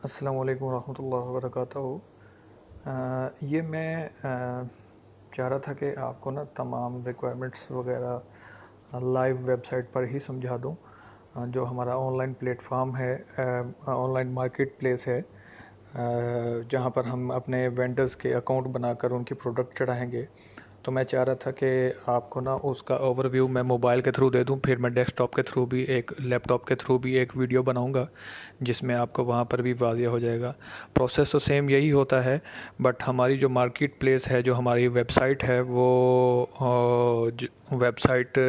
अस्सलाम वालेकुम रहमतुल्लाहि व बरकातहू। ये मैं चाह रहा था कि आपको ना तमाम रिक्वायरमेंट्स वगैरह लाइव वेबसाइट पर ही समझा दूं। जो हमारा ऑनलाइन प्लेटफॉर्म है, ऑनलाइन मार्केट प्लेस है, जहां पर हम अपने वेंडर्स के अकाउंट बनाकर उनकी प्रोडक्ट चढ़ाएंगे। तो मैं चाह रहा था कि आपको ना उसका ओवरव्यू मैं मोबाइल के थ्रू दे दूं, फिर मैं डेस्कटॉप के थ्रू भी, एक लैपटॉप के थ्रू भी एक वीडियो बनाऊंगा जिसमें आपको वहां पर भी वाज़िया हो जाएगा। प्रोसेस तो सेम यही होता है, बट हमारी जो मार्केट प्लेस है, जो हमारी वेबसाइट है, वो वेबसाइट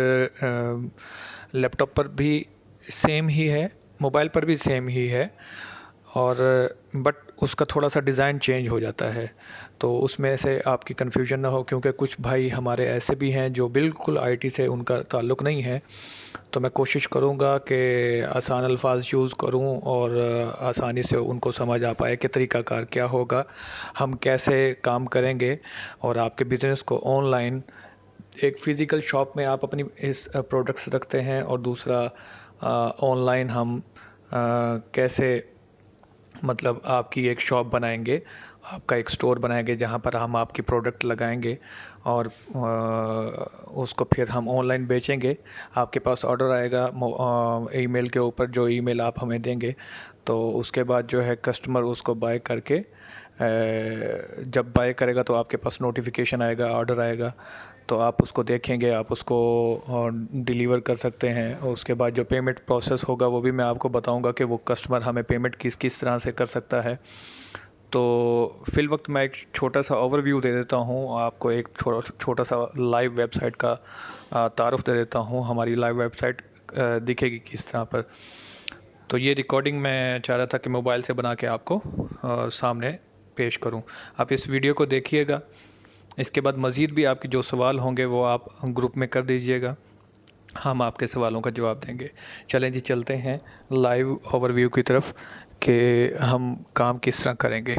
लैपटॉप पर भी सेम ही है, मोबाइल पर भी सेम ही है, और बट उसका थोड़ा सा डिज़ाइन चेंज हो जाता है। तो उसमें से आपकी कन्फ्यूजन ना हो, क्योंकि कुछ भाई हमारे ऐसे भी हैं जो बिल्कुल आईटी से उनका ताल्लुक़ नहीं है। तो मैं कोशिश करूँगा कि आसान अल्फाज यूज़ करूँ और आसानी से उनको समझ आ पाए कि तरीक़ाकार क्या होगा, हम कैसे काम करेंगे। और आपके बिज़नेस को ऑनलाइन, एक फ़िज़िकल शॉप में आप अपनी इस प्रोडक्ट्स रखते हैं, और दूसरा ऑनलाइन हम कैसे, मतलब आपकी एक शॉप बनाएंगे, आपका एक स्टोर बनाएंगे जहां पर हम आपकी प्रोडक्ट लगाएंगे, और उसको फिर हम ऑनलाइन बेचेंगे। आपके पास ऑर्डर आएगा ईमेल के ऊपर, जो ईमेल आप हमें देंगे, तो उसके बाद जो है कस्टमर उसको बाय करके, जब बाय करेगा तो आपके पास नोटिफिकेशन आएगा, ऑर्डर आएगा, तो आप उसको देखेंगे, आप उसको डिलीवर कर सकते हैं। और उसके बाद जो पेमेंट प्रोसेस होगा वो भी मैं आपको बताऊंगा कि वो कस्टमर हमें पेमेंट किस किस तरह से कर सकता है। तो फिल वक्त मैं एक छोटा सा ओवरव्यू दे देता हूँ आपको, एक छोटा सा लाइव वेबसाइट का तारुफ दे देता हूँ। हमारी लाइव वेबसाइट दिखेगी किस तरह पर। तो ये रिकॉर्डिंग मैं चाह रहा था कि मोबाइल से बना के आपको सामने पेश करूं। आप इस वीडियो को देखिएगा। इसके बाद मज़ीद भी आपके जो सवाल होंगे वो आप ग्रुप में कर दीजिएगा, हम आपके सवालों का जवाब देंगे। चलें जी, चलते हैं लाइव ओवरव्यू की तरफ कि हम काम किस तरह करेंगे।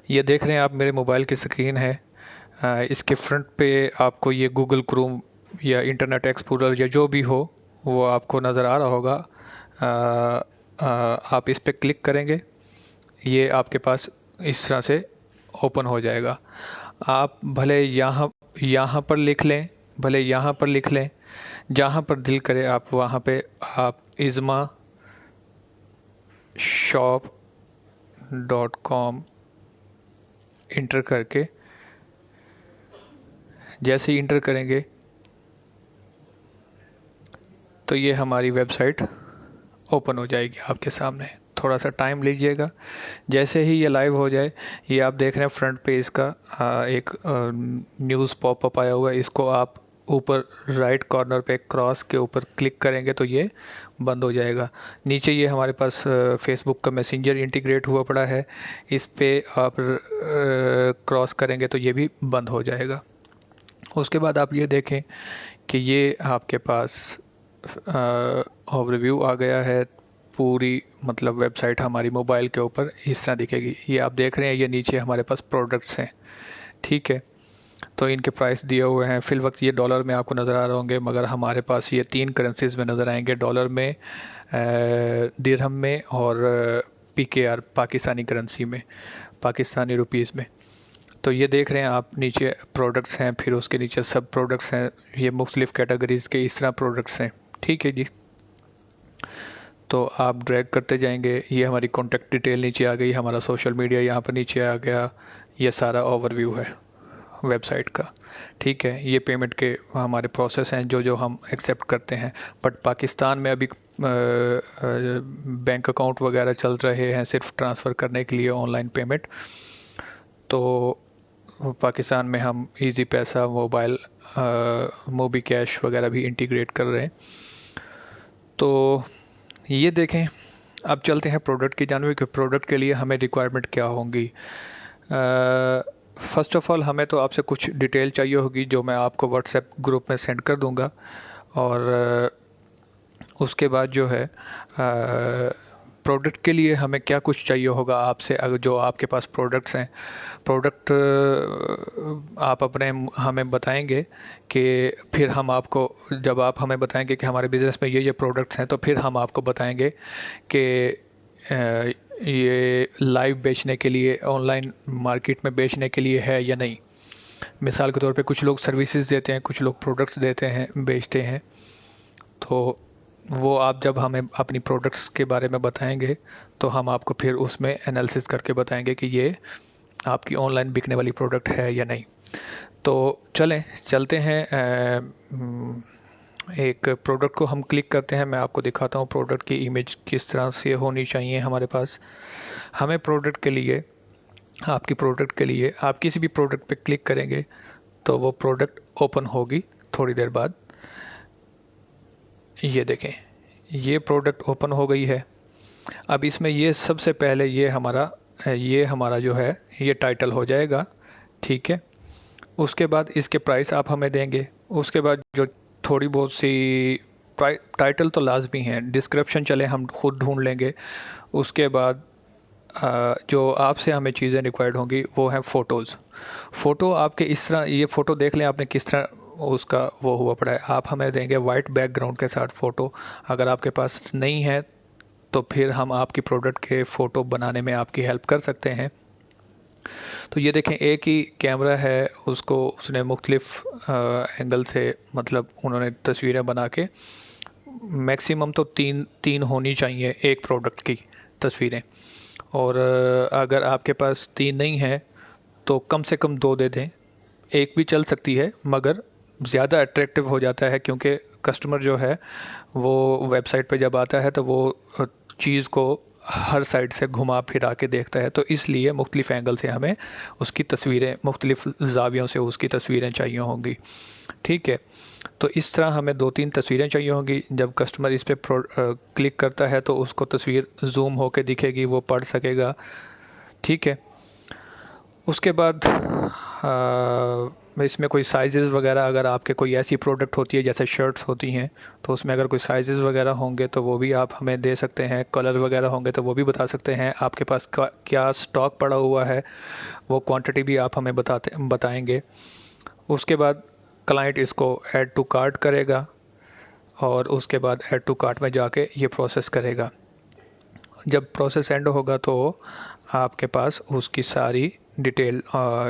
ये देख रहे हैं आप, मेरे मोबाइल की स्क्रीन है। इसके फ्रंट पे आपको ये गूगल क्रोम या इंटरनेट एक्सप्लोरर या जो भी हो वो आपको नज़र आ रहा होगा। आप इस पर क्लिक करेंगे, ये आपके पास इस तरह से ओपन हो जाएगा। आप भले यहाँ यहाँ पर लिख लें, भले यहाँ पर लिख लें, जहाँ पर दिल करे आप वहाँ पे आप इज़्मा शॉप .com इंटर करके, जैसे ही इंटर करेंगे तो ये हमारी वेबसाइट ओपन हो जाएगी आपके सामने। थोड़ा सा टाइम लीजिएगा। जैसे ही ये लाइव हो जाए, ये आप देख रहे हैं फ्रंट पेज का एक न्यूज़ पॉपअप आया हुआ है। इसको आप ऊपर राइट कॉर्नर पे क्रॉस के ऊपर क्लिक करेंगे तो ये बंद हो जाएगा। नीचे ये हमारे पास फेसबुक का मैसेंजर इंटीग्रेट हुआ पड़ा है, इस पे आप क्रॉस करेंगे तो ये भी बंद हो जाएगा। उसके बाद आप ये देखें कि ये आपके पास ओवरव्यू आ गया है। पूरी मतलब वेबसाइट हमारी मोबाइल के ऊपर इस तरह दिखेगी। ये आप देख रहे हैं, ये नीचे हमारे पास प्रोडक्ट्स हैं, ठीक है। तो इनके प्राइस दिए हुए हैं। फिल वक्त ये डॉलर में आपको नज़र आ रहे होंगे, मगर हमारे पास ये 3 करेंसीज में नज़र आएंगे, डॉलर में, दिरहम में, और PKR पाकिस्तानी करेंसी में, पाकिस्तानी रुपीज़ में। तो ये देख रहे हैं आप, नीचे प्रोडक्ट्स हैं, फिर उसके नीचे सब प्रोडक्ट्स हैं। ये मुख्तलिफ़ कैटेगरीज़ के इस तरह प्रोडक्ट्स हैं, ठीक है जी। तो आप ड्रैग करते जाएंगे, ये हमारी कॉन्टेक्ट डिटेल नीचे आ गई, हमारा सोशल मीडिया यहाँ पर नीचे आ गया। ये सारा ओवरव्यू है वेबसाइट का, ठीक है। ये पेमेंट के हमारे प्रोसेस हैं जो जो हम एक्सेप्ट करते हैं। बट पाकिस्तान में अभी बैंक अकाउंट वगैरह चल रहे हैं सिर्फ ट्रांसफ़र करने के लिए ऑनलाइन पेमेंट। तो पाकिस्तान में हम इजी पैसा, मोबाइल, मोबी कैश वगैरह भी इंटीग्रेट कर रहे हैं। तो ये देखें, अब चलते हैं प्रोडक्ट की जानब कि प्रोडक्ट के लिए हमें रिक्वायरमेंट क्या होंगी। फ़र्स्ट ऑफ़ ऑल हमें तो आपसे कुछ डिटेल चाहिए होगी जो मैं आपको व्हाट्सएप ग्रुप में सेंड कर दूंगा। और उसके बाद जो है प्रोडक्ट के लिए हमें क्या कुछ चाहिए होगा आपसे, अगर जो आपके पास प्रोडक्ट्स हैं। प्रोडक्ट आप अपने हमें बताएंगे कि फिर हम आपको, जब आप हमें बताएंगे कि हमारे बिज़नेस में ये प्रोडक्ट्स हैं, तो फिर हम आपको बताएंगे कि ये लाइव बेचने के लिए, ऑनलाइन मार्केट में बेचने के लिए है या नहीं। मिसाल के तौर पे कुछ लोग सर्विसेज देते हैं, कुछ लोग प्रोडक्ट्स देते हैं, बेचते हैं। तो वो आप जब हमें अपनी प्रोडक्ट्स के बारे में बताएंगे तो हम आपको फिर उसमें एनालिसिस करके बताएंगे कि ये आपकी ऑनलाइन बिकने वाली प्रोडक्ट है या नहीं। तो चलते हैं। एक प्रोडक्ट को हम क्लिक करते हैं। मैं आपको दिखाता हूँ प्रोडक्ट की इमेज किस तरह से होनी चाहिए हमारे पास। हमें प्रोडक्ट के लिए, आपकी प्रोडक्ट के लिए आप किसी भी प्रोडक्ट पे क्लिक करेंगे तो वो प्रोडक्ट ओपन होगी थोड़ी देर बाद। ये देखें, ये प्रोडक्ट ओपन हो गई है। अब इसमें ये सबसे पहले ये हमारा जो है ये टाइटल हो जाएगा, ठीक है। उसके बाद इसके प्राइस आप हमें देंगे। उसके बाद जो थोड़ी बहुत सी टाइटल तो लाजमी है, डिस्क्रिप्शन चले हम खुद ढूंढ लेंगे। उसके बाद जो आपसे हमें चीज़ें रिक्वायर्ड होंगी वो है फ़ोटोज़। फ़ोटो आपके इस तरह, ये फ़ोटो देख लें आपने किस तरह उसका वो हुआ पड़ा है। आप हमें देंगे वाइट बैकग्राउंड के साथ फ़ोटो। अगर आपके पास नहीं है तो फिर हम आपकी प्रोडक्ट के फ़ोटो बनाने में आपकी हेल्प कर सकते हैं। तो ये देखें, एक ही कैमरा है, उसको उसने मुख्तलिफ एंगल से, मतलब उन्होंने तस्वीरें बना के, मैक्सिमम तो तीन होनी चाहिए एक प्रोडक्ट की तस्वीरें। और अगर आपके पास तीन नहीं है तो कम से कम दो दे दें। एक भी चल सकती है मगर ज़्यादा अट्रैक्टिव हो जाता है, क्योंकि कस्टमर जो है वो वेबसाइट पे जब आता है तो वो चीज़ को हर साइड से घुमा फिरा के देखता है। तो इसलिए मुख्तलिफ एंगल से हमें उसकी तस्वीरें, मुख्तलिफ ज़ावियों से उसकी तस्वीरें चाहिए होंगी, ठीक है। तो इस तरह हमें 2-3 तस्वीरें चाहिए होंगी। जब कस्टमर इस पे क्लिक करता है तो उसको तस्वीर जूम होके दिखेगी, वो पढ़ सकेगा, ठीक है। उसके बाद इसमें कोई साइजेस वगैरह, अगर आपके कोई ऐसी प्रोडक्ट होती है जैसे शर्ट्स होती हैं तो उसमें अगर कोई साइजेस वगैरह होंगे तो वो भी आप हमें दे सकते हैं। कलर वगैरह होंगे तो वो भी बता सकते हैं। आपके पास क्या स्टॉक पड़ा हुआ है वो क्वांटिटी भी आप हमें बताएंगे। उसके बाद क्लाइंट इसको ऐड टू कार्ट करेगा और उसके बाद ऐड टू कार्ट में जाके ये प्रोसेस करेगा। जब प्रोसेस एंड होगा तो आपके पास उसकी सारी डिटेल,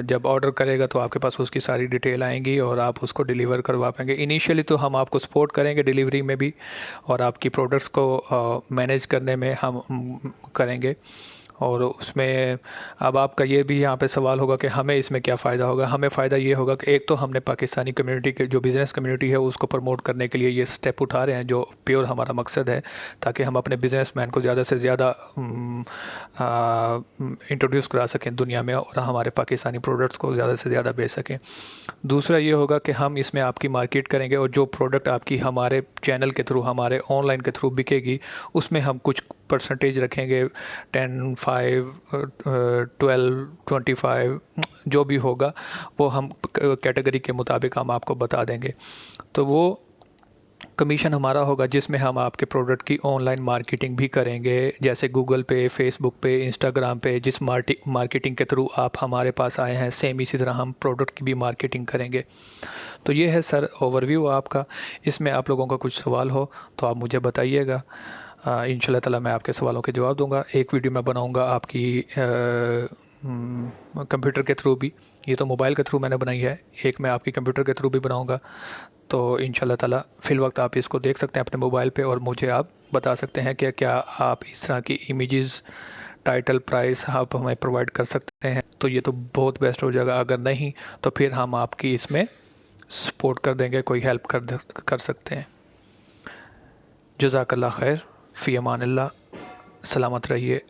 जब ऑर्डर करेगा तो आपके पास उसकी सारी डिटेल आएंगी और आप उसको डिलीवर करवा पाएंगे। इनिशियली तो हम आपको सपोर्ट करेंगे डिलीवरी में भी, और आपकी प्रोडक्ट्स को मैनेज करने में हम करेंगे। और उसमें अब आपका ये भी यहाँ पे सवाल होगा कि हमें इसमें क्या फ़ायदा होगा। हमें फ़ायदा ये होगा कि एक तो हमने पाकिस्तानी कम्युनिटी के, जो बिज़नेस कम्युनिटी है, उसको प्रमोट करने के लिए ये स्टेप उठा रहे हैं, जो प्योर हमारा मकसद है, ताकि हम अपने बिजनेसमैन को ज़्यादा से ज़्यादा इंट्रोड्यूस करा सकें दुनिया में और हमारे पाकिस्तानी प्रोडक्ट्स को ज़्यादा से ज़्यादा बेच सकें। दूसरा ये होगा कि हम इसमें आपकी मार्केट करेंगे और जो प्रोडक्ट आपकी हमारे चैनल के थ्रू, हमारे ऑनलाइन के थ्रू बिकेगी, उसमें हम कुछ परसेंटेज रखेंगे, 10, 5, 12, 25, जो भी होगा वो हम कैटेगरी के मुताबिक हम आपको बता देंगे। तो वो कमीशन हमारा होगा जिसमें हम आपके प्रोडक्ट की ऑनलाइन मार्केटिंग भी करेंगे, जैसे गूगल पे, फेसबुक पे, इंस्टाग्राम पे। जिस मार्केटिंग के थ्रू आप हमारे पास आए हैं, सेम इसी तरह हम प्रोडक्ट की भी मार्केटिंग करेंगे। तो ये है सर ओवरव्यू आपका। इसमें आप लोगों का कुछ सवाल हो तो आप मुझे बताइएगा। इंशाल्लाह ताला मैं आपके सवालों के जवाब दूंगा। एक वीडियो मैं बनाऊंगा आपकी कंप्यूटर के थ्रू भी, ये तो मोबाइल के थ्रू मैंने बनाई है, एक मैं आपकी कंप्यूटर के थ्रू भी बनाऊंगा। तो इंशाल्लाह ताला फिल वक्त आप इसको देख सकते हैं अपने मोबाइल पे और मुझे आप बता सकते हैं कि क्या आप इस तरह की इमेजेस, टाइटल, प्राइस आप हमें प्रोवाइड कर सकते हैं। तो ये तो बहुत बेस्ट हो जाएगा। अगर नहीं तो फिर हम आपकी इसमें सपोर्ट कर देंगे, कोई हेल्प कर सकते हैं। जज़ाकल्लाह खैर, फ़ी अमानिल्लाह, सलामत रहिए।